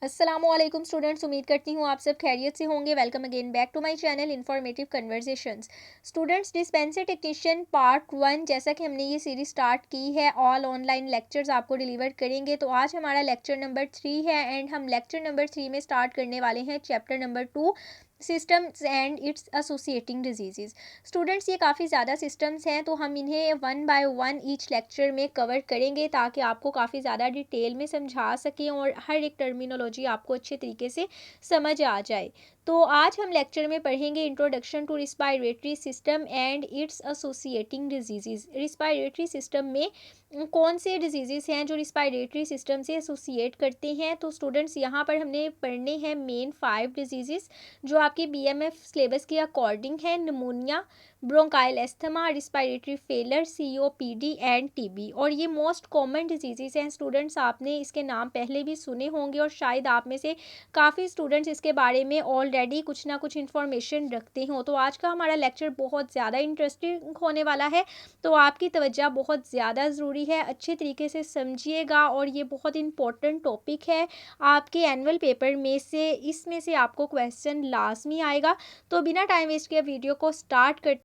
अस्सलामुअलैकुम स्टूडेंट्स, उम्मीद करती हूँ आप सब खैरियत से होंगे। Welcome again back to my channel informative conversations. Students, dispenser technician part 1, जैसा कि हमने ये सीरीज स्टार्ट की है, ऑल ऑनलाइन लेक्चर्स आपको डिलीवर करेंगे। तो आज हमारा लेक्चर नंबर 3 है एंड हम लेक्चर नंबर 3 में स्टार्ट करने वाले हैं chapter number 2, systems and its associating disease. Students, ये काफ़ी ज़्यादा सिस्टम्स हैं, तो हम इन्हें one by one each lecture में कवर करेंगे ताकि आपको काफ़ी ज़्यादा डिटेल में समझा सकें और हर एक टर्मिनोलॉजी आपको अच्छे तरीके से समझ आ जाए। तो आज हम लेक्चर में पढ़ेंगे introduction to respiratory system and its associating disease. Respiratory system में कौन से डिजीज़ हैं जो रिस्पायरेटरी सिस्टम से एसोसिएट करते हैं। तो स्टूडेंट्स, यहाँ पर हमने पढ़ने हैं मेन 5 डिजीज़ जो आपके बीएमएफ सिलेबस के अकॉर्डिंग है। Pneumonia, bronchial asthma, respiratory failure, COPD end TB. और ये मोस्ट कॉमन डिजीज़ हैं स्टूडेंट्स, आपने इसके नाम पहले भी सुने होंगे और शायद आप में से काफ़ी स्टूडेंट्स इसके बारे में ऑलरेडी कुछ ना कुछ इन्फॉर्मेशन रखते हो। तो आज का हमारा लेक्चर बहुत ज़्यादा इंटरेस्टिंग होने वाला है, तो आपकी तवज्जो बहुत ज़्यादा ज़रूरी है। अच्छे तरीके से समझिएगा और ये बहुत इंपॉर्टेंट टॉपिक है। आपके एनुअल पेपर में से इसमें से आपको क्वेश्चन लाजमी आएगा। तो बिना टाइम वेस्ट किए वीडियो को स्टार्ट कर।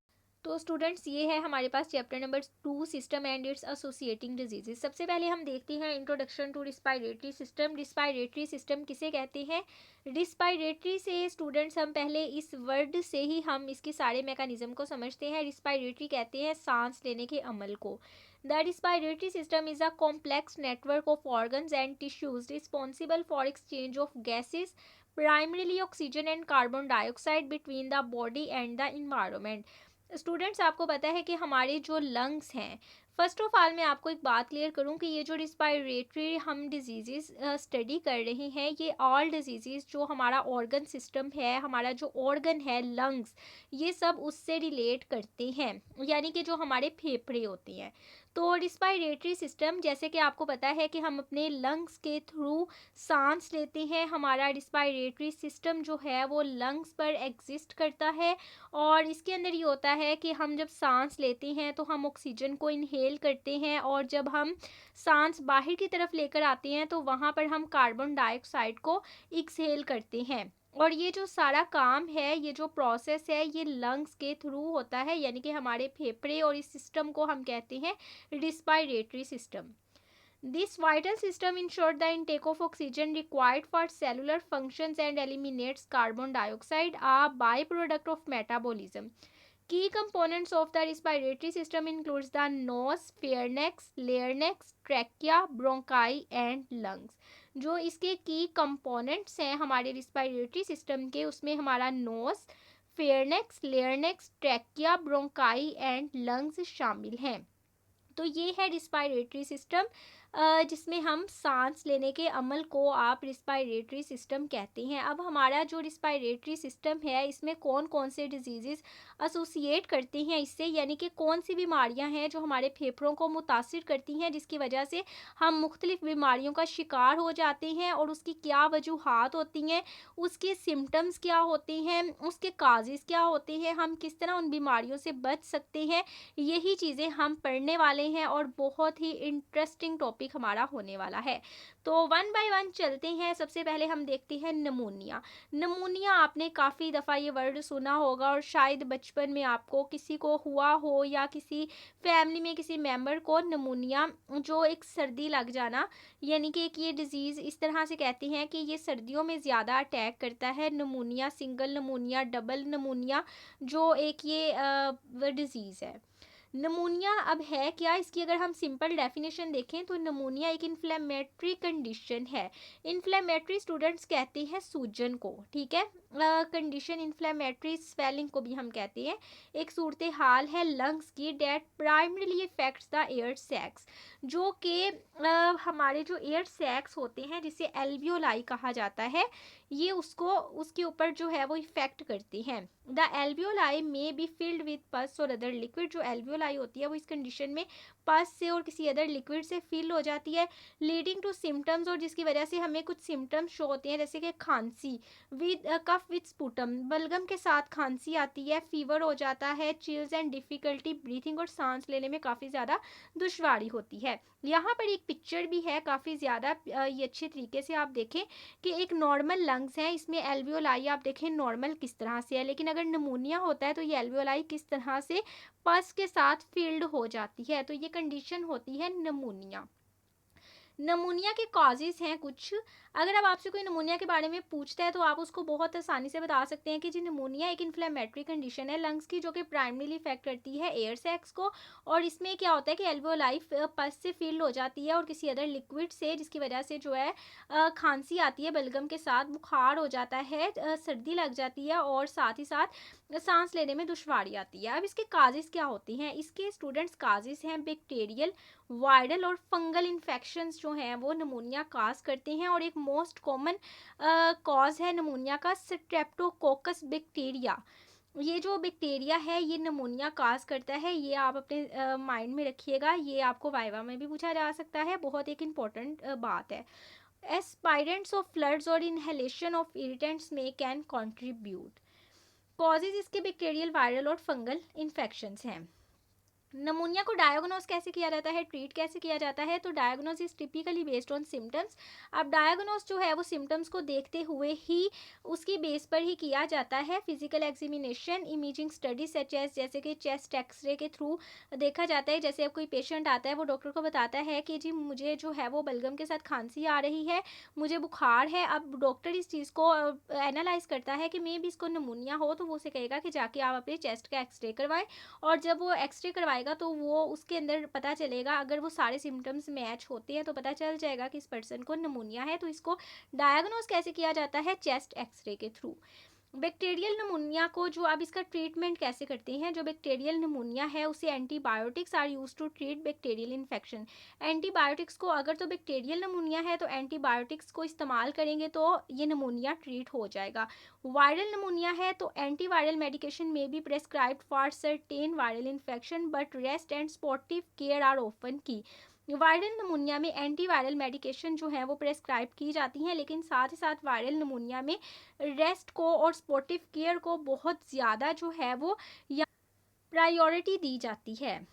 तो स्टूडेंट्स, ये है हमारे पास chapter number 2, system and its associating diseases. सबसे पहले हम देखते हैं introduction to respiratory system. Respiratory system किसे कहते हैं? रिस्पायरेटरी से स्टूडेंट्स हम पहले इस वर्ड से ही हम इसके सारे मैकेनिज्म को समझते हैं। रिस्पायरेटरी कहते हैं सांस लेने के अमल को। The respiratory system is a complex network of organs and tissues responsible for exchange of gases, primarily oxygen and carbon dioxide between the body and the environment. Students, आपको पता है कि हमारे जो लंग्स हैं, फर्स्ट ऑफ ऑल मैं आपको एक बात क्लियर करूं कि ये जो रिस्पायरेटरी हम डिजीज़ स्टडी कर रहे हैं, ये ऑल डिजीज़ जो हमारा ऑर्गन सिस्टम है, हमारा जो ऑर्गन है लंग्स, ये सब उससे रिलेट करते हैं, यानी कि जो हमारे फेफड़े होते हैं। तो रिस्पायरेटरी सिस्टम, जैसे कि आपको पता है कि हम अपने लंग्स के थ्रू सांस लेते हैं। हमारा रिस्पायरेटरी सिस्टम जो है वो लंग्स पर एग्जिस्ट करता है और इसके अंदर ये होता है कि हम जब सांस लेते हैं तो हम ऑक्सीजन को इनहेल करते हैं और जब हम सांस बाहर की तरफ लेकर आते हैं तो वहाँ पर हम कार्बन डाइऑक्साइड को एक्सहेल करते हैं। और ये जो सारा काम है, ये जो प्रोसेस है, ये लंग्स के थ्रू होता है, यानी कि हमारे फेफड़े, और इस सिस्टम को हम कहते हैं respiratory system. This vital system ensures the intake of oxygen required for cellular functions and eliminates carbon dioxide, a byproduct of metabolism. Key components of the respiratory system includes the nose, pharynx, larynx, trachea, bronchi and lungs. जो इसके की components हैं हमारे respiratory system के, उसमें हमारा nose, pharynx, larynx, trachea, bronchi and lungs शामिल हैं। तो ये है रिस्पायरेटरी सिस्टम, जिसमें हम सांस लेने के अमल को आप रिस्पायरेटरी सिस्टम कहते हैं। अब हमारा जो रिस्पायरेटरी सिस्टम है, इसमें कौन कौन से डिजीज़ एसोसिएट करते हैं इससे, यानी कि कौन सी बीमारियां हैं जो हमारे फेफड़ों को मुतासिर करती हैं, जिसकी वजह से हम मुख्तलिफ बीमारियों का शिकार हो जाते हैं, और उसकी क्या वजूहात होती हैं, उसके सिम्टम्स क्या होते हैं, उसके काजेज़ क्या होते हैं, हम किस तरह उन बीमारियों से बच सकते हैं, यही चीज़ें हम पढ़ने वाले हैं और बहुत ही इंटरेस्टिंग टॉपिक हमारा होने वाला है। तो वन बाय वन चलते हैं। सबसे पहले हम देखते हैं निमोनिया। निमोनिया, आपने काफ़ी दफ़ा ये वर्ड सुना होगा और शायद बचपन में आपको किसी को हुआ हो या किसी फैमिली में किसी मेंबर को निमोनिया, जो एक सर्दी लग जाना, यानी कि एक ये डिज़ीज़ इस तरह से कहते हैं कि ये सर्दियों में ज़्यादा अटैक करता है। Pneumonia, single pneumonia, double pneumonia, जो एक ये डिज़ीज़ है। नमूनिया अब है क्या, इसकी अगर हम सिंपल डेफिनेशन देखें तो नमूनिया एक इन्फ्लेमेटरी कंडीशन है। इन्फ्लेमेटरी स्टूडेंट्स कहते हैं सूजन को, ठीक है। कंडीशन इन्फ्लेमेटरी स्वेलिंग को भी हम कहते हैं। एक सूरत हाल है लंग्स की that primarily affects the air sacs, जो कि हमारे जो एयर सैक्स होते हैं, जिसे एल्वियोलाई कहा जाता है, ये उसको उसके ऊपर जो है वो इफेक्ट करती हैं। द एल्वियोलाई में बी फिल्ड विद पस और अदर लिक्विड। जो एल्वियोलाई होती है वो इस कंडीशन में पस से और किसी अदर लिक्विड से फिल हो जाती है, लीडिंग टू सिम्टम्स, और जिसकी वजह से हमें कुछ सिम्टम्स शो होते हैं, जैसे कि खांसी विद कफ विद स्पुटम, बलगम के साथ खांसी आती है, फीवर हो जाता है, चिल्स एंड डिफिकल्टी ब्रीथिंग, और सांस लेने में काफ़ी ज़्यादा दुश्वारी होती है। यहाँ पर एक पिक्चर भी है काफ़ी ज़्यादा ये अच्छे तरीके से आप देखें कि एक नॉर्मल लंग्स है, इसमें एल्वियोलाई आप देखें नॉर्मल किस तरह से है, लेकिन अगर निमोनिया होता है तो ये एल्वियोलाई किस तरह से पस के साथ फिल्ड हो जाती है, तो ये कंडीशन होती है निमोनिया। नमूनिया के कॉजेज़ हैं कुछ। अगर अब आपसे कोई नमूनिया के बारे में पूछता है तो आप उसको बहुत आसानी से बता सकते हैं कि जी निमोनिया एक इन्फ्लेमेटरी कंडीशन है लंग्स की, जो कि प्राइमरीली इफेक्ट करती है एयर सैक्स को, और इसमें क्या होता है कि एल्वेओलाई पस से फिल हो जाती है और किसी अदर लिक्विड से, जिसकी वजह से जो है खांसी आती है बलगम के साथ, बुखार हो जाता है, सर्दी लग जाती है, और साथ ही साथ सांस लेने में दुश्वारी आती है। अब इसके काजेज़ क्या होती हैं? इसके स्टूडेंट्स काजेज़ हैं बैक्टीरियल, वायरल और फंगल इन्फेक्शंस जो हैं वो निमोनिया काज करते हैं, और एक मोस्ट कॉमन कॉज है निमोनिया का स्ट्रेप्टोकोकस बैक्टीरिया। ये जो बैक्टीरिया है ये निमोनिया काज करता है, ये आप अपने माइंड में रखिएगा, ये आपको वाइवा में भी पूछा जा सकता है, बहुत एक इम्पॉर्टेंट बात है। एस्पायरेंट्स ऑफ फ्लड्स और इनहेलेशन ऑफ इरिटेंट्स में कैन कंट्रीब्यूट। कॉजेज इसके बैक्टीरियल, वायरल और फंगल इन्फेक्शंस हैं। नमूनिया को डायग्नोज कैसे किया जाता है, ट्रीट कैसे किया जाता है? तो diagnose is typically based on symptoms. अब डायग्नोज जो है वो सिम्टम्स को देखते हुए ही उसकी बेस पर ही किया जाता है। Physical examination, imaging study such as, जैसे कि चेस्ट एक्सरे के थ्रू देखा जाता है। जैसे अब कोई पेशेंट आता है, वो डॉक्टर को बताता है कि जी मुझे जो है वो बलगम के साथ खांसी आ रही है, मुझे बुखार है। अब डॉक्टर इस चीज़ को एनालाइज करता है कि मे भी इसको नमूनिया हो, तो वो उसे कहेगा कि जाके आप अपने चेस्ट का एक्सरे करवाएं, और जब वो एक्सरे करवाएगा तो वो उसके अंदर पता चलेगा, अगर वो सारे सिम्टम्स मैच होते हैं तो पता चल जाएगा कि इस पर्सन को निमोनिया है। तो इसको डायग्नोज कैसे किया जाता है? चेस्ट एक्सरे के थ्रू। बैक्टीरियल निमोनिया को जो अब इसका ट्रीटमेंट कैसे करते हैं? जो बैक्टीरियल निमोनिया है उसे antibiotics are use to treat bacterial infection. Antibiotics को, अगर तो बैक्टीरियल निमोनिया है तो एंटीबायोटिक्स को इस्तेमाल करेंगे तो ये निमोनिया ट्रीट हो जाएगा। वायरल निमोनिया है तो antiviral medication may be prescribed for certain viral infection, but rest and supportive care are often key. Viral pneumonia में एंटीवायरल मेडिकेशन जो है वो प्रेस्क्राइब की जाती हैं, लेकिन साथ ही साथ वायरल निमोनिया में रेस्ट को और स्पॉटिव केयर को बहुत ज़्यादा जो है वो प्रायोरिटी दी जाती है।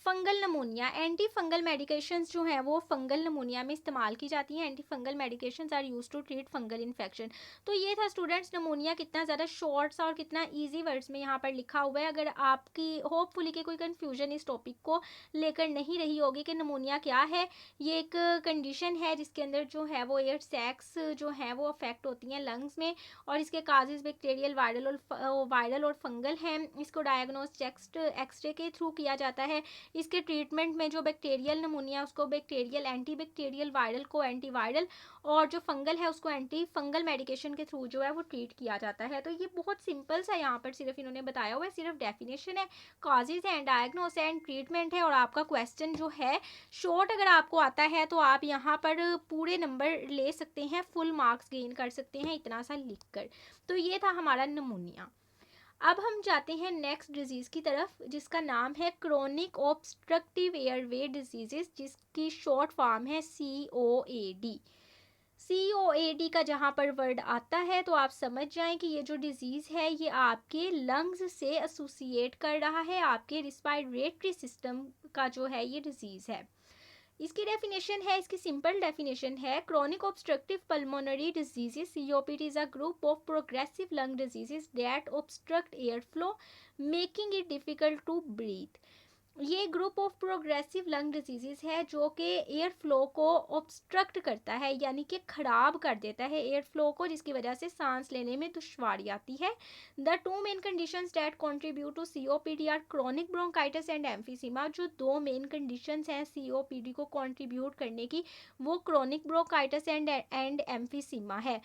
Fungal pneumonia, anti fungal medications जो हैं वो फंगल नमोनिया में इस्तेमाल की जाती हैं। Anti fungal medications are use to treat fungal infection. तो ये था स्टूडेंट्स नमोनिया, कितना ज़्यादा शॉर्ट सा और कितना इजी वर्ड्स में यहाँ पर लिखा हुआ है। अगर आपकी होपफुली कि कोई कन्फ्यूजन इस टॉपिक को लेकर नहीं रही होगी कि नमोनिया क्या है, ये एक कंडीशन है जिसके अंदर जो है वो एयर सैक्स जो है वो अफेक्ट होती हैं लंग्स में, और इसके काजेज बैक्टीरियल, वायरल और फंगल हैं। इसको डायग्नोज चेस्ट एक्सरे के थ्रू किया जाता है। इसके ट्रीटमेंट में जो बैक्टीरियल नमूनिया उसको बैक्टीरियल, एंटी बैक्टीरियल, वायरल को एंटीवायरल, और जो फंगल है उसको एंटी फंगल मेडिकेशन के थ्रू जो है वो ट्रीट किया जाता है। तो ये बहुत सिंपल सा यहाँ पर सिर्फ इन्होंने बताया हुआ है, सिर्फ डेफिनेशन है, कॉजेज है, डायग्नोस है एंड ट्रीटमेंट है। और आपका क्वेश्चन जो है शॉर्ट अगर आपको आता है तो आप यहाँ पर पूरे नंबर ले सकते हैं, फुल मार्क्स गेन कर सकते हैं इतना सा लिख कर। तो ये था हमारा नमूनिया। अब हम जाते हैं नेक्स्ट डिजीज़ की तरफ, जिसका नाम है क्रोनिक ऑब्स्ट्रक्टिव एयरवे डिजीजेस, जिसकी शॉर्ट फॉर्म है COAD। COAD का जहाँ पर वर्ड आता है तो आप समझ जाएं कि ये जो डिजीज़ है ये आपके लंग्स से एसोसिएट कर रहा है, आपके रिस्पायरेटरी सिस्टम का जो है ये डिजीज़ है। इसकी डेफिनेशन है, इसकी सिंपल डेफिनेशन है, chronic obstructive pulmonary diseases COPD is a group of progressive lung diseases that obstruct air flow making it difficult to breathe. ये group of progressive lung diseases है जो कि एयर फ्लो को obstruct करता है, यानी कि खराब कर देता है एयर फ्लो को, जिसकी वजह से सांस लेने में दुश्वारी आती है। The two main conditions that contribute to COPD are chronic bronchitis and emphysema. जो दो मेन कंडीशंस हैं COPD को कंट्रीब्यूट करने की, वो क्रोनिक ब्रोंकाइटिस एंड एम्फीसीमा है।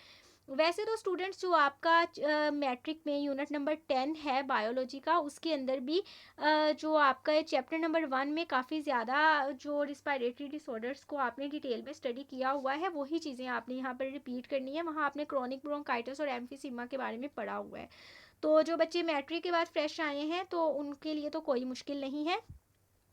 वैसे तो स्टूडेंट्स जो आपका मैट्रिक में यूनिट नंबर 10 है बायोलॉजी का, उसके अंदर भी जो आपका चैप्टर नंबर 1 में काफ़ी ज़्यादा जो रिस्पायरेटरी डिसऑर्डर्स को आपने डिटेल में स्टडी किया हुआ है, वही चीज़ें आपने यहाँ पर रिपीट करनी है। वहाँ आपने क्रोनिक ब्रोंकाइटिस और एम्फीसीमा के बारे में पढ़ा हुआ है। तो जो बच्चे मैट्रिक के बाद फ्रेश आए हैं तो उनके लिए तो कोई मुश्किल नहीं है।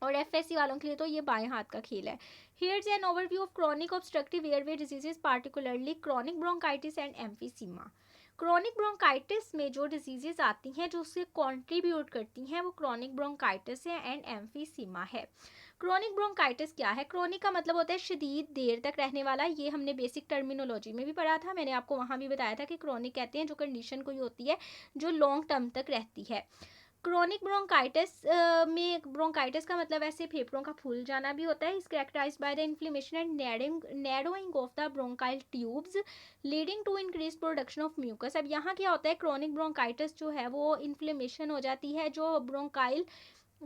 और एफएससी वालों के लिए तो ये बाएं हाथ का खेल है। Here's an overview of chronic obstructive airway diseases, particularly chronic bronchitis and emphysema. Chronic bronchitis में जो डिजीजेस आती हैं जो उससे कंट्रीब्यूट करती हैं वो क्रॉनिक ब्रोंकाइटिस है एंड एम्फीसीमा है। क्रॉनिक ब्रोंकाइटिस क्या है? क्रॉनिक का मतलब होता है शदीद देर तक रहने वाला। ये हमने बेसिक टर्मिनोलॉजी में भी पढ़ा था, मैंने आपको वहाँ भी बताया था कि क्रॉनिक कहते हैं जो कंडीशन कोई होती है जो लॉन्ग टर्म तक रहती है। क्रोनिक ब्रोंकाइटिस में ब्रोंकाइटिस का मतलब ऐसे फेफड़ों का फूल जाना भी होता है। Is characterized by the inflammation and narrowing of the bronchiole tubes leading to increase production of mucus. अब यहाँ क्या होता है, क्रोनिक ब्रोंकाइटिस जो है वो इन्फ्लेमेशन हो जाती है, जो ब्रोंकाइल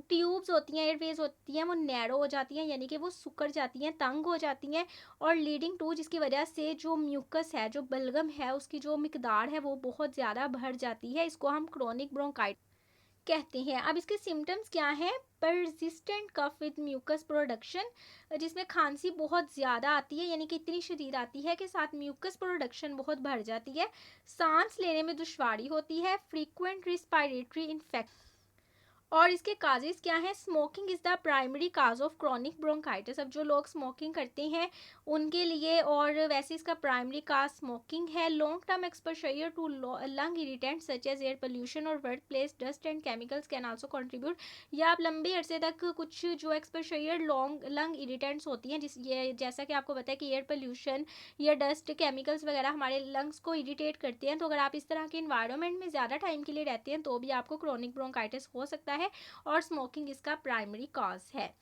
ट्यूब्स होती हैं, एयरवेज होती हैं, वो नैरो हो जाती हैं, यानी कि वो सिकुड़ जाती हैं, तंग हो जाती हैं, और लीडिंग टू जिसकी वजह से जो म्यूकस है, जो बलगम है, उसकी जो मिकदार है वो बहुत ज़्यादा बढ़ जाती है। इसको हम क्रोनिक ब्रोंकाइटिस कहते हैं। अब इसके सिम्टम्स क्या हैं? Persistent cough with mucus production, जिसमें खांसी बहुत ज़्यादा आती है, यानी कि इतनी शदीद आती है कि साथ म्यूकस प्रोडक्शन बहुत बढ़ जाती है। सांस लेने में दुश्वारी होती है। Frequent respiratory infection. और इसके काजेस क्या हैं? Smoking is the primary cause of chronic bronchitis. अब जो लोग स्मोकिंग करते हैं उनके लिए, और वैसे इसका प्राइमरी काज स्मोकिंग है। Long term exposure to lung irritant such as air pollution और workplace dust and chemicals can also contribute. या आप लंबे अरसे तक कुछ जो एक्सपोजर लंग इरिटेंट्स होती हैं, जिस ये जैसा कि आपको पता है कि एयर पोल्यूशन या डस्ट केमिकल्स वगैरह हमारे लंग्स को इरिटेट करते हैं, तो अगर आप इस तरह के इन्वायरमेंट में ज़्यादा टाइम के लिए रहते हैं तो भी आपको क्रोनिक ब्रोंकाइटिस हो सकता है, और स्मोकिंग इसका प्राइमरी कॉज है।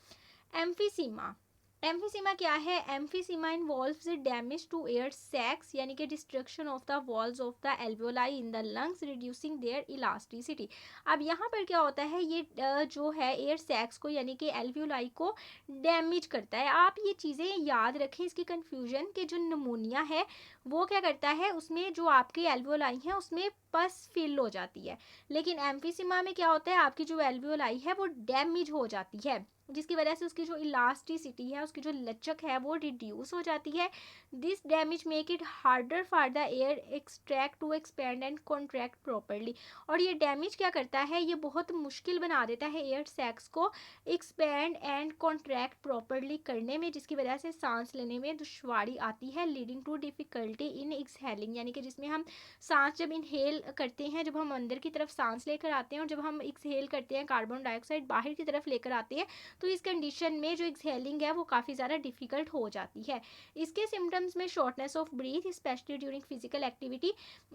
एम्फीसीमा। एम्फीसीमा क्या है? Emphysema involves damage to air sacs, यानी कि destruction of the walls of the alveoli in the lungs reducing their elasticity. अब यहाँ पर क्या होता है, ये जो है एयर सैक्स को यानी कि एल्वियोलाई को डैमेज करता है। आप ये चीज़ें याद रखें, इसकी कन्फ्यूजन कि जो नमूनिया है वो क्या करता है, उसमें जो आपकी एल्वियोलाई है उसमें पस फिल हो जाती है, लेकिन एम्फीसीमा में क्या होता है, आपकी जो एल्वियोलाई है वो डैमेज हो जाती है, जिसकी वजह से उसकी जो इलास्टिसिटी है, उसकी जो लचक है वो रिड्यूस हो जाती है। This damage make it harder for the air extract to expand and contract properly. और ये डैमेज क्या करता है, ये बहुत मुश्किल बना देता है एयर सैक्स को एक्सपेंड एंड कॉन्ट्रैक्ट प्रॉपरली करने में, जिसकी वजह से सांस लेने में दुश्वारी आती है। Leading to difficulty in exhaling, यानी कि जिसमें हम सांस जब इनहेल करते हैं, जब हम अंदर की तरफ सांस लेकर आते हैं, और जब हम एक्सहेल करते हैं कार्बन डाइऑक्साइड बाहर की तरफ लेकर आते हैं, तो इस कंडीशन में जो एक्सहेलिंग है वो काफ़ी ज़्यादा डिफिकल्ट हो जाती है। इसके सिम्टम्स में shortness of breath specially during physical activity,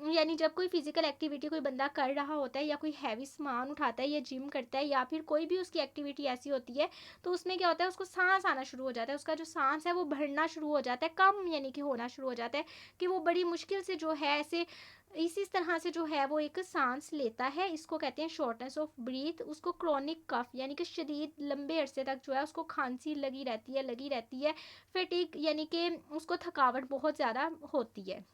यानी जब कोई फिजिकल एक्टिविटी कोई बंदा कर रहा होता है, या कोई हैवी सामान उठाता है, या जिम करता है, या फिर कोई भी उसकी एक्टिविटी ऐसी होती है, तो उसमें क्या होता है, उसको सांस आना शुरू हो जाता है, उसका जो सांस है वो भरना शुरू हो जाता है, कम यानी कि होना शुरू हो जाता है, कि वो बड़ी मुश्किल से जो है ऐसे इसी तरह से जो है वो एक सांस लेता है। इसको कहते हैं शॉर्टनेस ऑफ ब्रीथ। उसको क्रोनिक कफ, यानी कि शदीद लंबे अरसे तक जो है उसको खांसी लगी रहती है। फटीग, यानी कि उसको थकावट बहुत ज़्यादा होती है।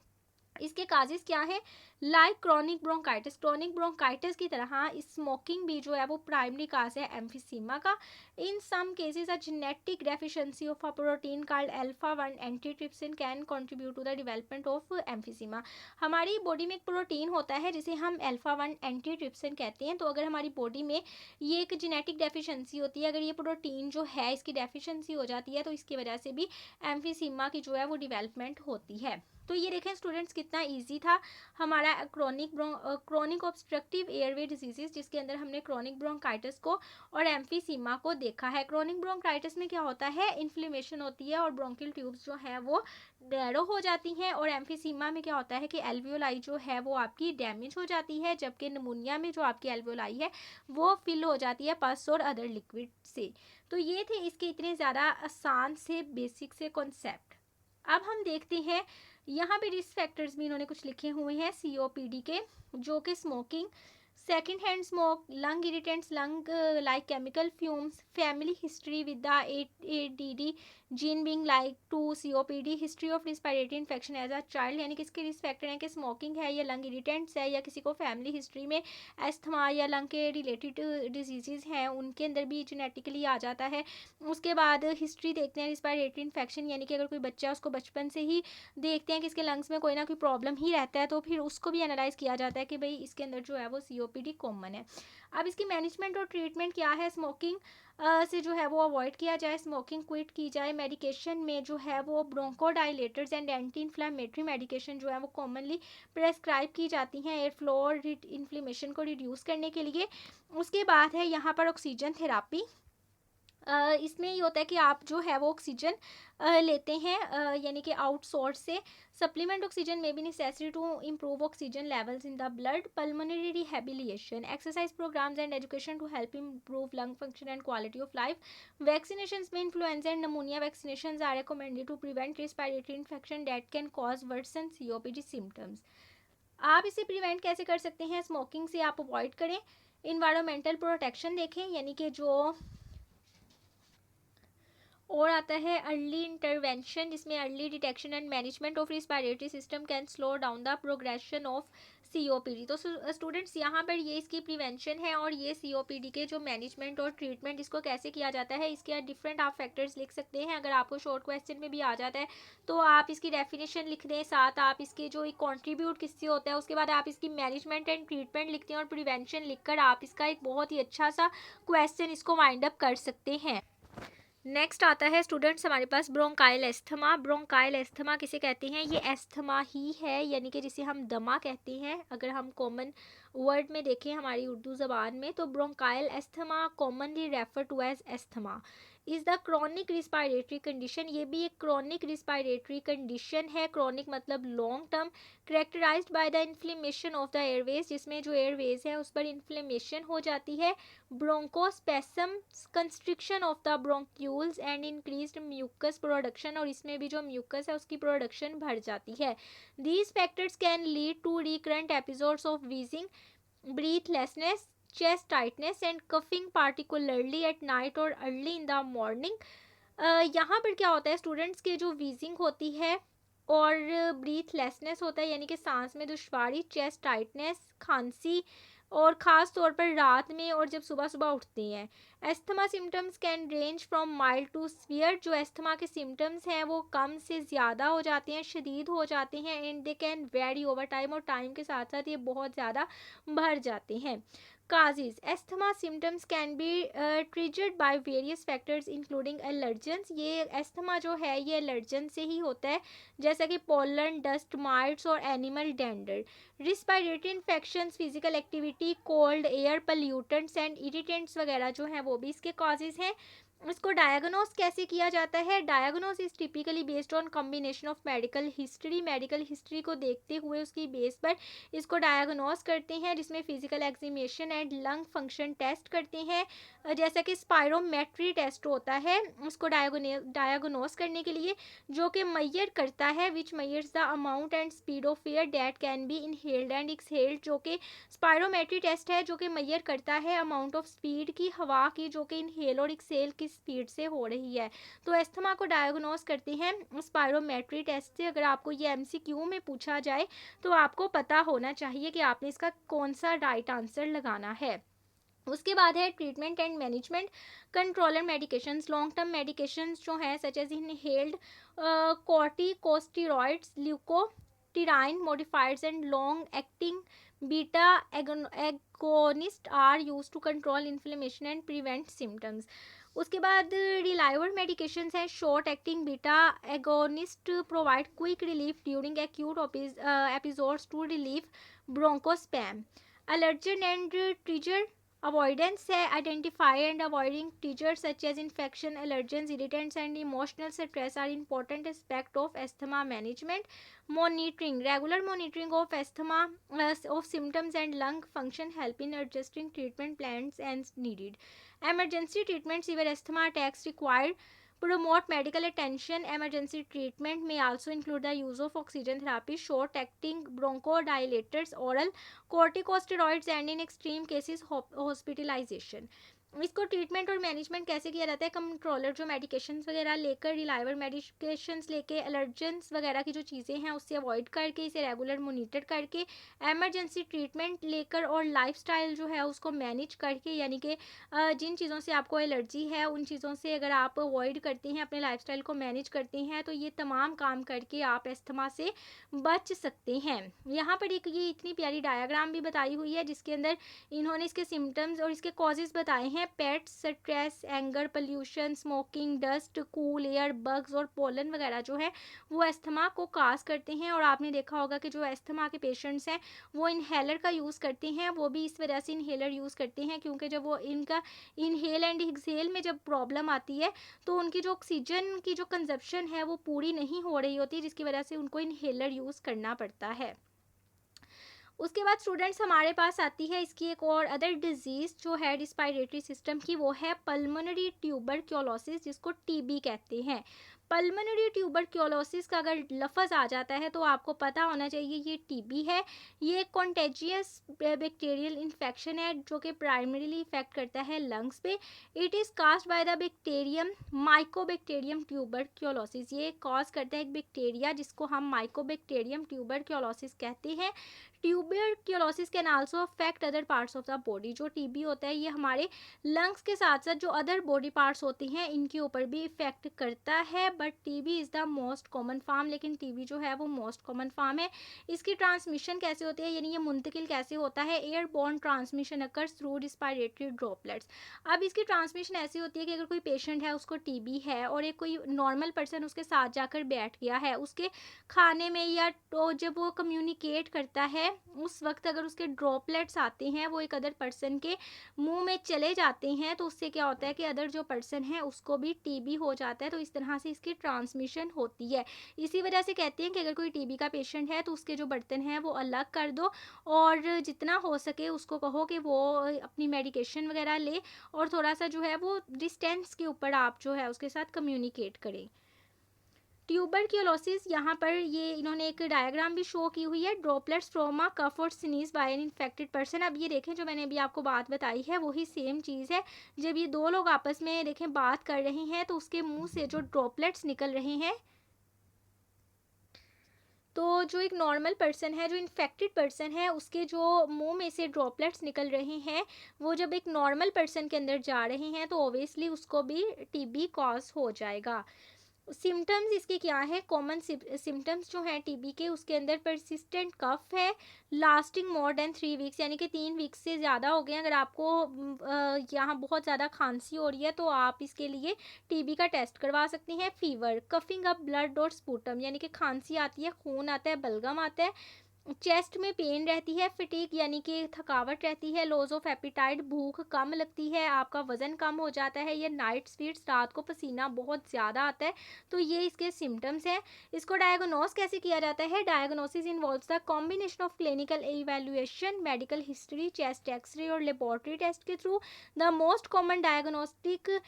इसके काजेस क्या है? लाइक क्रोनिक ब्रोंकाइटिस की तरह स्मोकिंग भी जो है वो प्राइमरी काज है एम्फीसीमा का। In some cases a genetic deficiency of a protein called alpha 1 antitrypsin can contribute to the development of emphysema. हमारी बॉडी में एक प्रोटीन होता है जिसे हम अल्फा 1 एंटीट्रिप्सिन कहते हैं। तो अगर हमारी बॉडी में ये एक जेनेटिक डेफिशिएंसी होती है, अगर ये प्रोटीन जो है इसकी डेफिशिएंसी हो जाती है, तो इसकी वजह से भी एम्फीसीमा की जो है वो डेवलपमेंट होती है। तो ये देखें स्टूडेंट्स, कितना इजी था हमारा क्रोनिक ऑब्स्ट्रक्टिव एयरवे डिजीजेस, जिसके अंदर हमने क्रोनिक ब्रोंकाइटिस को और एम्फीसीमा को देखा है। क्रोनिक ब्रोंकाइटिस में क्या होता है, इन्फ्लेमेशन होती है और ब्रोंकियल ट्यूब्स जो है वो नैरो हो जाती हैं, और एम्फीसीमा में क्या होता है कि एल्वियोलाई जो है वो आपकी डैमेज हो जाती है, जबकि निमोनिया में जो आपकी एल्वियोलाई है वो फिल हो जाती है पस और अदर लिक्विड से। तो ये थे इसके इतने ज़्यादा आसान से बेसिक से कॉन्सेप्ट। अब हम देखते हैं यहाँ पे रिस्क फैक्टर्स भी इन्होंने कुछ लिखे हुए हैं सीओपीडी के, जो कि smoking, second hand smoke, lung irritants, lung like chemical fumes, family history with the ADD gene being like to COPD, history of respiratory infection as a child, यानी किसके रिस्क फैक्टर हैं कि स्मोकिंग है या lung irritants है, या किसी को फैमिली हिस्ट्री में एस्थमा या लंग के रिलेटेड डिजीज़ हैं उनके अंदर भी जेनेटिकली आ जाता है। उसके बाद हिस्ट्री देखते हैं रिस्पायरेटरी इन्फेक्शन, यानी कि अगर कोई बच्चा उसको बचपन से ही देखते हैं कि इसके लंग्स में कोई ना कोई प्रॉब्लम ही रहता है, तो फिर उसको भी एनालाइज किया जाता है कि भाई इसके अंदर जो है वो सीओपीडी कॉमन है। अब इसकी मैनेजमेंट और ट्रीटमेंट क्या है स्मोकिंग? से जो है वो अवॉइड किया जाए, स्मोकिंग क्विट की जाए। मेडिकेशन में जो है वो bronchodilators and anti inflammatory medication जो है वो कॉमनली प्रेस्क्राइब की जाती हैं एयर फ्लो और इन्फ्लेमेशन को रिड्यूस करने के लिए। उसके बाद है यहाँ पर ऑक्सीजन थेरापी। इसमें ये होता है कि आप जो है वो ऑक्सीजन लेते हैं यानी कि आउटसोर्स से। Supplement oxygen may be necessary to improve oxygen levels in the blood. Pulmonary rehabilitation, exercise programmes and education to help improve lung function and quality of life. Vaccination में influenza and pneumonia vaccination are recommended to prevent respiratory infection that can cause worsen COPD symptoms. आप इसे prevent कैसे कर सकते हैं? Smoking से आप avoid करें। इन्वायरमेंटल प्रोटेक्शन देखें, यानी कि जो और आता है अर्ली इंटरवेंशन, जिसमें early detection and management of respiratory system can slow down the progression of COPD। तो स्टूडेंट्स यहाँ पर ये इसकी प्रिवेंशन है और ये COPD के जो मैनेजमेंट और ट्रीटमेंट इसको कैसे किया जाता है, इसके डिफरेंट आप फैक्टर्स लिख सकते हैं। अगर आपको शॉर्ट क्वेश्चन में भी आ जाता है तो आप इसकी डेफिनेशन लिख दें, साथ आप इसके जो कॉन्ट्रीब्यूट किससे होता है, उसके बाद आप इसकी मैनेजमेंट एंड ट्रीटमेंट लिखते हैं और प्रिवेंशन लिखकर आप इसका एक बहुत ही अच्छा सा क्वेश्चन इसको वाइंड अप कर सकते हैं। नेक्स्ट आता है स्टूडेंट्स हमारे पास ब्रोंकाइल एस्थमा। ब्रोंकाइल एस्थमा किसे कहते हैं? ये एस्थमा ही है, यानी कि जिसे हम दमा कहते हैं। अगर हम कॉमन वर्ड में देखें हमारी उर्दू ज़बान में, तो bronchial asthma commonly refer to as asthma is the chronic respiratory condition. ये भी एक क्रॉनिक रिस्पायरेटरी कंडीशन है। क्रॉनिक मतलब long term, characterized by the inflammation of the airways, जिसमें जो एयरवेज है उस पर इन्फ्लेमेशन हो जाती है। Bronchospasm, constriction of the bronchioles and increased mucus production, और इसमें भी जो म्यूकस है उसकी प्रोडक्शन बढ़ जाती है। These factors can lead to recurrent episodes of wheezing, breathlessness, chest tightness and coughing, particularly at night और अर्ली इन द मॉर्निंग। यहाँ पर क्या होता है स्टूडेंट्स के जो वीजिंग होती है और ब्रीथलेसनेस होता है, यानी कि सांस में दुश्वारी, चेस्ट टाइटनेस, खांसी, और ख़ास तौर पर रात में और जब सुबह सुबह उठते हैं। Asthma symptoms can range from mild to severe. जो एस्थमा के सिम्टम्स हैं वो कम से ज़्यादा हो जाते हैं, शदीद हो जाते हैं, and they can very over time, और टाइम के साथ साथ ये बहुत ज़्यादा बढ़ जाते हैं। Causes, asthma symptoms can be triggered by various factors including allergens. ये एस्थमा जो है ये एलर्जन से ही होता है, जैसा कि पोलन, डस्ट माइट्स और animal dander. Respiratory infections, physical activity, cold air, pollutants and irritants वगैरह जो हैं वो भी इसके कॉजेज हैं। इसको डायग्नोस कैसे किया जाता है? Diagnose is typically based on combination of medical history. Medical history को देखते हुए उसकी बेस पर इसको डायग्नोस करते हैं, जिसमें physical examination and lung function test करते हैं, जैसा कि स्पायरोमेट्री टेस्ट होता है उसको डायग्नोस करने के लिए, जो कि मेजर करता है विच measures the amount and speed of air that can be inhaled and exhaled. जो कि स्पायरोमेट्री टेस्ट है जो कि मेजर करता है अमाउंट ऑफ स्पीड की, हवा की, जो कि इनहेल और एक्सहेल की स्पीड से हो रही है। तो एस्थमा को डायग्नोस करते हैं स्पायरोमेट्री टेस्ट से। अगर आपको ये MCQ में पूछा जाए तो आपको पता होना चाहिए कि आपने इसका कौन सा राइट आंसर लगाना है। उसके बाद है treatment and management. Controller medications, long term medications जो हैं such as inhaled corticosteroids, leukotriene modifiers and long acting beta agonist are use to control inflammation and prevent symptoms. उसके बाद रिलायबल मेडिकेशंस हैं। Short acting beta agonist provide quick relief during acute episodes to relieve bronchospasm. Allergen and trigger avoidance है। Identify and avoiding triggers such as infection, allergens, irritants and emotional stress are important aspect of asthma management. Monitoring, regular monitoring of asthma of symptoms and lung function help in adjusting treatment plans as needed. Emergency treatment, severe asthma attacks require promote medical attention. Emergency treatment may also include the use of oxygen therapy, short acting bronchodilators, oral corticosteroids and in extreme cases hospitalization. इसको treatment और management कैसे किया जाता है? Controller जो medications वगैरह लेकर, reliable medications लेके, एलर्जेंस वगैरह की जो चीज़ें हैं उससे अवॉइड करके, इसे रेगुलर मोनिटर करके, एमरजेंसी ट्रीटमेंट लेकर और लाइफस्टाइल जो है उसको मैनेज करके, यानी कि जिन चीज़ों से आपको एलर्जी है उन चीज़ों से अगर आप अवॉइड करते हैं, अपने लाइफस्टाइल को मैनेज करते हैं, तो ये तमाम काम करके आप एस्थमा से बच सकते हैं। यहाँ पर एक ये इतनी प्यारी डायग्राम भी बताई हुई है जिसके अंदर इन्होंने इसके सिम्टम्स और इसके कॉजेज़ बताए हैं। Pets, stress, anger, pollution, smoking, dust, cool air, bugs और पोलन वगैरह जो है वो अस्थमा को काज करते हैं। और आपने देखा होगा कि जो अस्थमा के पेशेंट्स हैं वो इनहेलर का यूज़ करते हैं, वो भी इस वजह से इनहेलर यूज़ करते हैं क्योंकि जब वो इनका इनहेल एंड एक्सहेल में जब प्रॉब्लम आती है तो उनकी जो ऑक्सीजन की जो कंजप्शन है वो पूरी नहीं हो रही होती, जिसकी वजह से उनको इनहेलर यूज़ करना पड़ता है। उसके बाद स्टूडेंट्स हमारे पास आती है इसकी एक और अदर डिजीज़ जो है रिस्पायरेटरी सिस्टम की, वो है पल्मोनरी ट्यूबरक्लोसिस, जिसको टीबी कहते हैं। पल्मोनरी ट्यूबरक्लोसिस का अगर लफ्ज़ आ जाता है तो आपको पता होना चाहिए ये टीबी है। ये एक कॉन्टेजियस बैक्टीरियल इन्फेक्शन है जो कि प्राइमरीली इफेक्ट करता है लंग्स पे। It is caused by the bacterium Mycobacterium tuberculosis. ये कॉज करता है एक बैक्टीरिया जिसको हम माइकोबैक्टीरियम ट्यूबरक्लोसिस कहते हैं। Tuberculosis can also affect other parts of the body. जो टीबी होता है ये हमारे लंग्स के साथ साथ जो अदर बॉडी पार्ट्स होते हैं इनके ऊपर भी इफेक्ट करता है, but TB is the most common form. लेकिन टीबी जो है वो मोस्ट कॉमन फॉर्म है। इसकी ट्रांसमिशन कैसे होती है, यानी ये मुंतकिल कैसे होता है? Airborne transmission occurs through respiratory droplets. अब इसकी ट्रांसमिशन ऐसी होती है कि अगर कोई पेशेंट है उसको टीबी है और एक कोई नॉर्मल पर्सन उसके साथ जाकर बैठ गया है, उसके खाने में या तो जब वो कम्युनिकेट करता है उस वक्त अगर उसके ड्रॉपलेट्स आते हैं वो एक अदर पर्सन के मुंह में चले जाते हैं तो उससे क्या होता है कि अदर जो पर्सन है उसको भी टीबी हो जाता है। तो इस तरह से इसकी ट्रांसमिशन होती है। इसी वजह से कहते हैं कि अगर कोई टीबी का पेशेंट है तो उसके जो बर्तन हैं वो अलग कर दो और जितना हो सके उसको कहो कि वो अपनी मेडिकेशन वगैरह ले और थोड़ा सा जो है वो डिस्टेंस के ऊपर आप जो है उसके साथ कम्युनिकेट करें। ट्यूबरक्लोसिस यहाँ पर ये इन्होंने एक डायग्राम भी शो की हुई है, ड्रॉपलेट्स फ्रॉम अ कफ और sneeze by an infected person. अब ये देखें जो मैंने अभी आपको बात बताई है वही सेम चीज़ है। जब ये दो लोग आपस में देखें बात कर रहे हैं तो उसके मुंह से जो ड्रॉपलेट्स निकल रहे हैं, तो जो एक नॉर्मल पर्सन है, जो इन्फेक्टेड पर्सन है, उसके जो मुंह में से ड्रॉपलेट्स निकल रहे हैं वो जब एक नॉर्मल पर्सन के अंदर जा रहे हैं तो ऑब्वियसली उसको भी टीबी कॉज हो जाएगा। सिम्टम्स इसके क्या है? कॉमन सिम्टम्स जो हैं टीबी के, उसके अंदर परसिस्टेंट कफ है लास्टिंग मोर देन 3 वीक्स, यानी कि 3 वीक्स से ज़्यादा हो गए। अगर आपको यहाँ बहुत ज़्यादा खांसी हो रही है तो आप इसके लिए टीबी का टेस्ट करवा सकते हैं। फीवर, कफिंग अप ब्लड और स्पूटम, यानी कि खांसी आती है, खून आता है, बलगम आता है। चेस्ट में पेन रहती है, फिटीक यानी कि थकावट रहती है, लॉस ऑफ एपिटाइट, भूख कम लगती है, आपका वज़न कम हो जाता है, ये नाइट स्वीट्स, रात को पसीना बहुत ज़्यादा आता है। तो ये इसके सिम्टम्स हैं। इसको डायग्नोस कैसे किया जाता है? Diagnosis involves the combination of clinical evaluation, medical history, chest x-ray और लेबोरेटरी टेस्ट के through. The most common diagnostic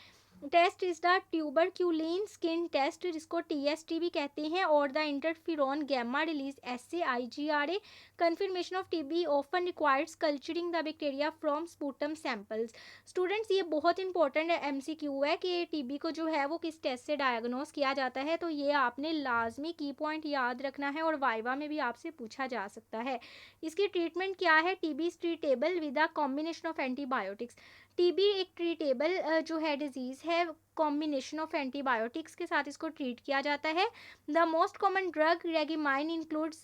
test is the tuberculin skin test, जिसको टीएसटी भी कहते हैं, और the interferon gamma release SAIGRA। Confirmation of TB often requires culturing the bacteria from sputum samples. Students ये बहुत important MCQ है कि TB को जो है वो किस टेस्ट से डायग्नोस किया जाता है, तो ये आपने लाजमी की पॉइंट याद रखना है और वाइवा में भी आपसे पूछा जा सकता है। इसकी ट्रीटमेंट क्या है? TB is treatable with a combination of antibiotics. TB एक ट्रीटेबल जो है डिजीज़ है, कॉम्बिनेशन ऑफ एंटीबायोटिक्स के साथ इसको ट्रीट किया जाता है। The most common drug regimen includes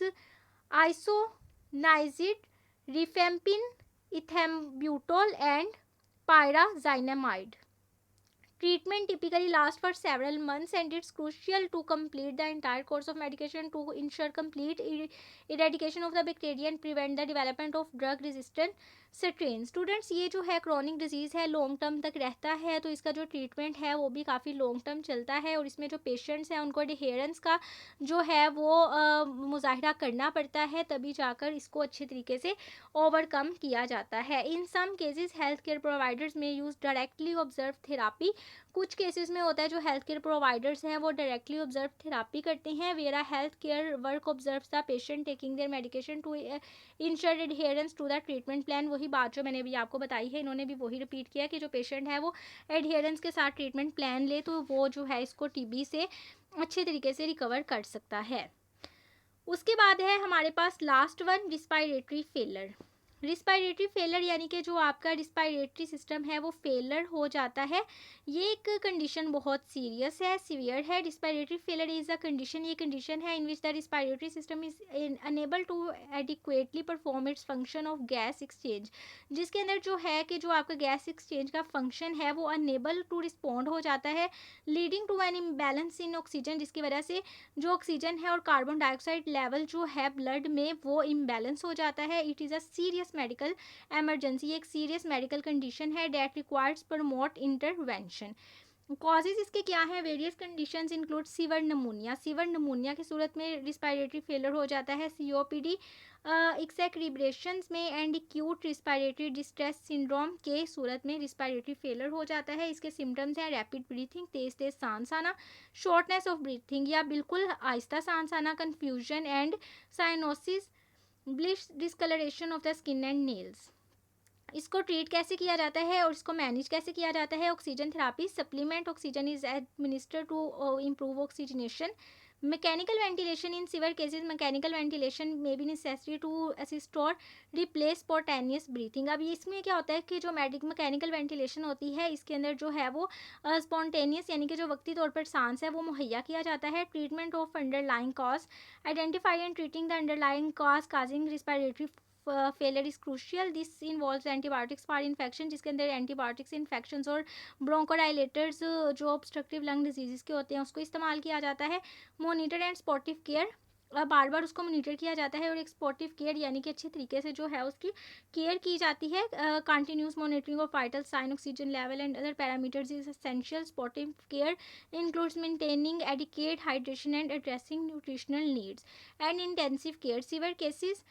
isoniazid, rifampin, ethambutol and pyrazinamide. Treatment typically lasts for several months and it's crucial to complete the entire course of medication to ensure complete eradication of the bacteria and prevent the development of drug resistant strain। Students ये जो है chronic disease है, long term तक रहता है, तो इसका जो ट्रीटमेंट है वो भी काफ़ी लॉन्ग टर्म चलता है और इसमें जो पेशेंट्स हैं उनको एडहेरेंस का जो है वो मुजाहिरा करना पड़ता है, तभी जाकर इसको अच्छे तरीके से ओवरकम किया जाता है। In some cases health care providers may use directly observe therapy. कुछ केसेस में होता है जो हेल्थ केयर प्रोवाइडर्स हैं वो डायरेक्टली ऑब्जर्व थेरापी करते हैं, where health care work observes the patient taking their medication to ensure adherence to the treatment plan. वही बात जो मैंने अभी आपको बताई है, इन्होंने भी वही रिपीट किया कि जो पेशेंट है वो एडहेरेंस के साथ ट्रीटमेंट प्लान ले तो वो जो है इसको टीबी से अच्छे तरीके से रिकवर कर सकता है। उसके बाद है हमारे पास last one, respiratory failure. Respiratory failure यानी कि जो आपका रिस्पायरेटरी सिस्टम है वो फेलर हो जाता है, ये एक कंडीशन बहुत सीरियस है, सीवियर है। Respiratory failure is a condition, ये कंडीशन है in which the respiratory system is unable to adequately perform its function of gas exchange, जिसके अंदर जो है कि जो आपका गैस एक्सचेंज का फंक्शन है वो अनेबल टू रिस्पॉन्ड हो जाता है, leading to an imbalance in oxygen, जिसकी वजह से जो ऑक्सीजन है और कार्बन डाइऑक्साइड लेवल जो है ब्लड में वो इम्बैलेंस हो जाता है। It is a serious medical emergency, एक सीरियस मेडिकल कंडीशन है that requires prompt intervention. Causes इसके क्या हैं? Various conditions include severe pneumonia, severe pneumonia की सूरत में रिस्पायरेटरी फेलर हो जाता है, सीओपीडी एक्सेक्रिब्रेशंस में and acute respiratory distress syndrome के सूरत में रिस्पायरेटरी फेलर हो जाता है। इसके सिम्टम्स हैं रैपिड ब्रीथिंग, तेज तेज सांस आना, शॉर्टनेस ऑफ ब्रीथिंग या बिल्कुल आहिस्ता सांस आना, confusion and cyanosis, bluish discoloration of the skin and nails. इसको ट्रीट कैसे किया जाता है और इसको मैनेज कैसे किया जाता है? Oxygen therapy, supplement oxygen is administer to improve oxygenation, mechanical ventilation in severe cases, mechanical ventilation में बी नेसेसरी टू असिस्ट और रिप्लेस स्पॉन्टेनियस ब्रीथिंग। अब इसमें क्या होता है कि जो मैकेनिकल वेंटिलेशन होती है इसके अंदर जो है वो स्पॉन्टेनियस यानी कि जो वक्ती तौर पर सांस है वो मुहैया किया जाता है। Treatment of underlying cause, identify and treating the underlying cause causing respiratory failure is crucial, this involves antibiotics for infection, जिसके अंदर एंटीबायोटिक्स इन्फेक्शंस और ब्रोंकोडाइलेटर्स जो ऑब्स्ट्रक्टिव लंग डिजीज़ के होते हैं उसको इस्तेमाल किया जाता है। मॉनिटर एंड स्पॉटिव केयर, बार बार उसको मॉनिटर किया जाता है और एक स्पॉटिव केयर यानी कि अच्छी तरीके से जो है उसकी केयर की जाती है। Continuous monitoring of vital sign, oxygen level and other parameters is essential. Supportive care includes maintaining adequate hydration and addressing nutritional needs. And intensive care, severe cases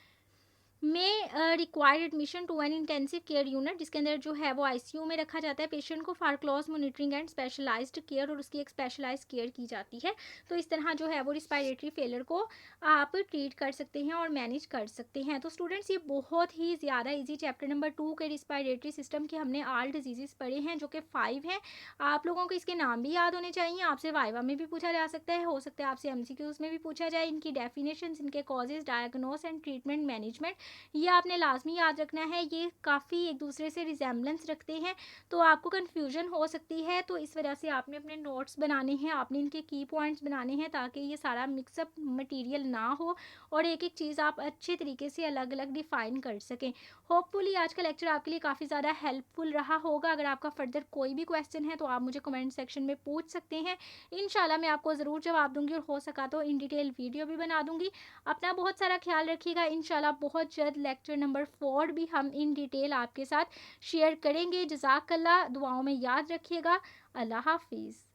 may required admission to an intensive care unit, जिसके अंदर जो है वो ICU में रखा जाता है patient को for close monitoring and specialized care, और उसकी एक स्पेशलाइज्ड केयर की जाती है। तो इस तरह जो है वो रिस्पायरेटरी फेलियर को आप ट्रीट कर सकते हैं और मैनेज कर सकते हैं। तो स्टूडेंट्स ये बहुत ही ज़्यादा इजी चैप्टर नंबर 2 के रिस्पायरेटरी सिस्टम के हमने ऑल डिजीजेस पढ़े हैं जो कि 5 हैं। आप लोगों को इसके नाम भी याद होने चाहिए, आपसे वाइवा में भी पूछा जा सकता है, हो सकता है आपसे एमसीक्यूज में भी पूछा जाए। इनकी डेफिनेशंस, इनके causes, diagnose and treatment management, ये आपने लाजमी याद रखना है। ये काफ़ी एक दूसरे से रिजेम्बलेंस रखते हैं तो आपको कन्फ्यूजन हो सकती है, तो इस वजह से आपने अपने नोट्स बनाने हैं, आपने इनके की पॉइंट्स बनाने हैं ताकि ये सारा मिक्सअप मटेरियल ना हो और एक एक चीज़ आप अच्छे तरीके से अलग अलग डिफ़ाइन कर सकें। होपफुली आज का लेक्चर आपके लिए काफ़ी ज़्यादा हेल्पफुल रहा होगा। अगर आपका फर्दर कोई भी क्वेश्चन है तो आप मुझे कमेंट सेक्शन में पूछ सकते हैं, इंशाल्लाह मैं आपको ज़रूर जवाब दूंगी और हो सका तो इन डिटेल वीडियो भी बना दूंगी। अपना बहुत सारा ख्याल रखिएगा। इंशाल्लाह बहुत जल्द लेक्चर नंबर 4 भी हम इन डिटेल आपके साथ शेयर करेंगे। जज़ाकल्लाह, दुआओं में याद रखिएगा। अल्लाह हाफिज़।